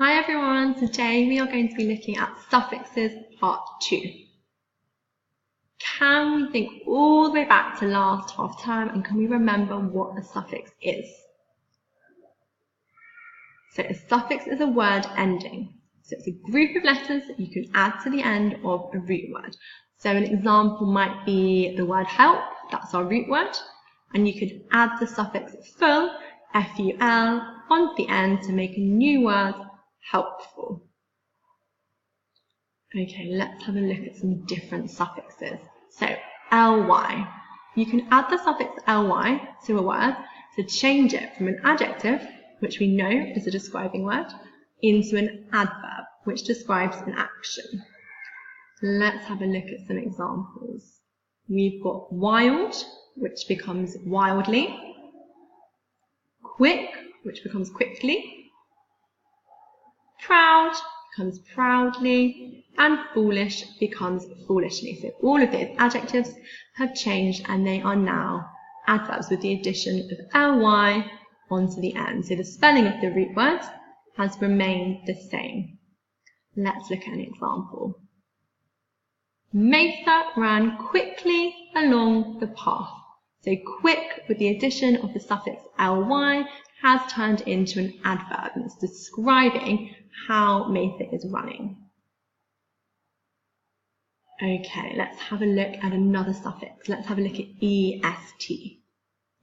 Hi everyone, today we are going to be looking at suffixes part 2. Can we think all the way back to last half term and can we remember what a suffix is? So a suffix is a word ending. So it's a group of letters that you can add to the end of a root word. So an example might be the word help, that's our root word, and you could add the suffix full, F-U-L, onto the end to make a new word, helpful. Okay, let's have a look at some different suffixes. So, ly. You can add the suffix ly to a word to change it from an adjective, which we know is a describing word, into an adverb, which describes an action. Let's have a look at some examples. We've got wild, which becomes wildly, quick, which becomes quickly, proud becomes proudly, and foolish becomes foolishly. So all of those adjectives have changed and they are now adverbs with the addition of ly onto the end. So the spelling of the root word has remained the same. Let's look at an example. Maytha ran quickly along the path. So quick with the addition of the suffix ly has turned into an adverb and it's describing how Maytha is running. Okay, let's have a look at another suffix. Let's have a look at est.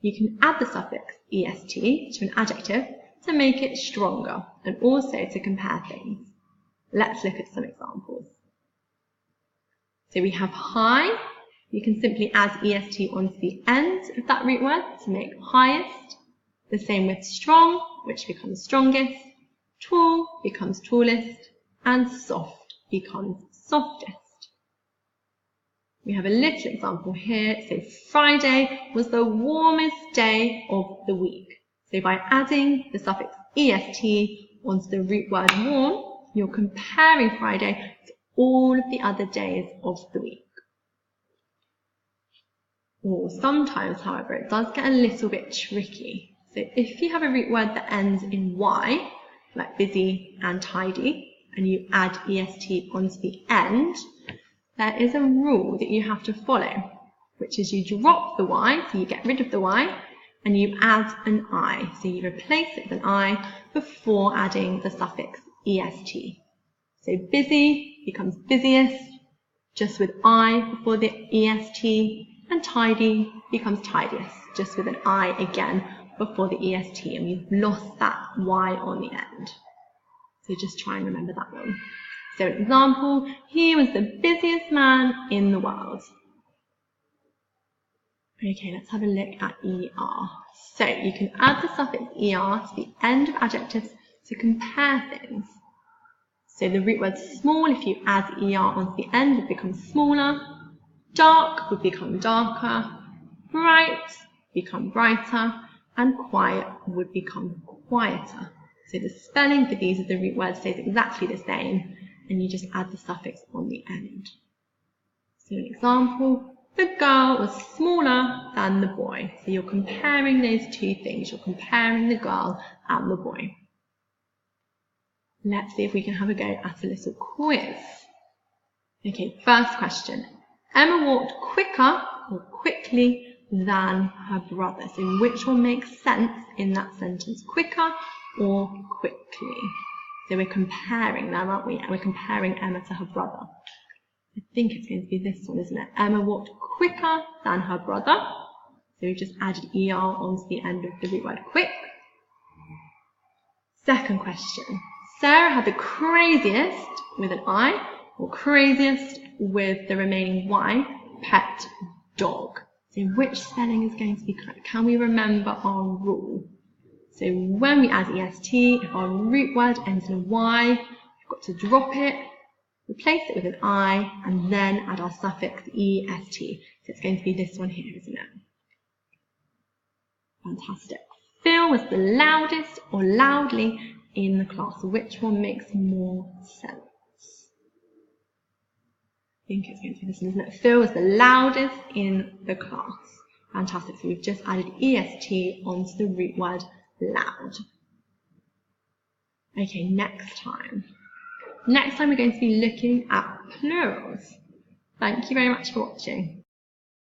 You can add the suffix est to an adjective to make it stronger and also to compare things. Let's look at some examples. So we have high. You can simply add est onto the end of that root word to make highest. The same with strong, which becomes strongest. Tall becomes tallest, and soft becomes softest. We have a little example here. So Friday was the warmest day of the week. So by adding the suffix est onto the root word warm, you're comparing Friday to all of the other days of the week. Or sometimes, however, it does get a little bit tricky. So if you have a root word that ends in y, like busy and tidy, and you add est onto the end, there is a rule that you have to follow, which is you drop the y, so you get rid of the y, and you add an I. So you replace it with an I before adding the suffix est. So busy becomes busiest, just with I before the est, and tidy becomes tidiest, just with an I again before the est, and we've lost that y on the end. So just try and remember that one. So an example, he was the busiest man in the world. Okay, let's have a look at er. So you can add the suffix er to the end of adjectives to compare things. So the root word small, if you add er onto the end, would become smaller. Dark would become darker. Bright become brighter. And quiet would become quieter. So the spelling for these of the root words stays exactly the same, and you just add the suffix on the end. So an example, the girl was smaller than the boy. So you're comparing those two things. You're comparing the girl and the boy. Let's see if we can have a go at a little quiz. Okay, first question. Emma walked quicker or quickly than her brother. So which one makes sense in that sentence? Quicker or quickly? So we're comparing them, aren't we? We're comparing Emma to her brother. I think it's going to be this one, isn't it? Emma walked quicker than her brother. So we've just added er onto the end of the root word quick. Second question. Sarah had the craziest, with an I, or craziest with the remaining Y, pet dog. So which spelling is going to be correct? Can we remember our rule? So when we add est, if our root word ends in a Y, we've got to drop it, replace it with an I, and then add our suffix est. So it's going to be this one here, isn't it? Fantastic. Phil was the loudest or loudly in the class. Which one makes more sense? I think it's going to be this one, isn't it? Phil was the loudest in the class. Fantastic. So we've just added est onto the root word loud. Okay, next time we're going to be looking at plurals. Thank you very much for watching.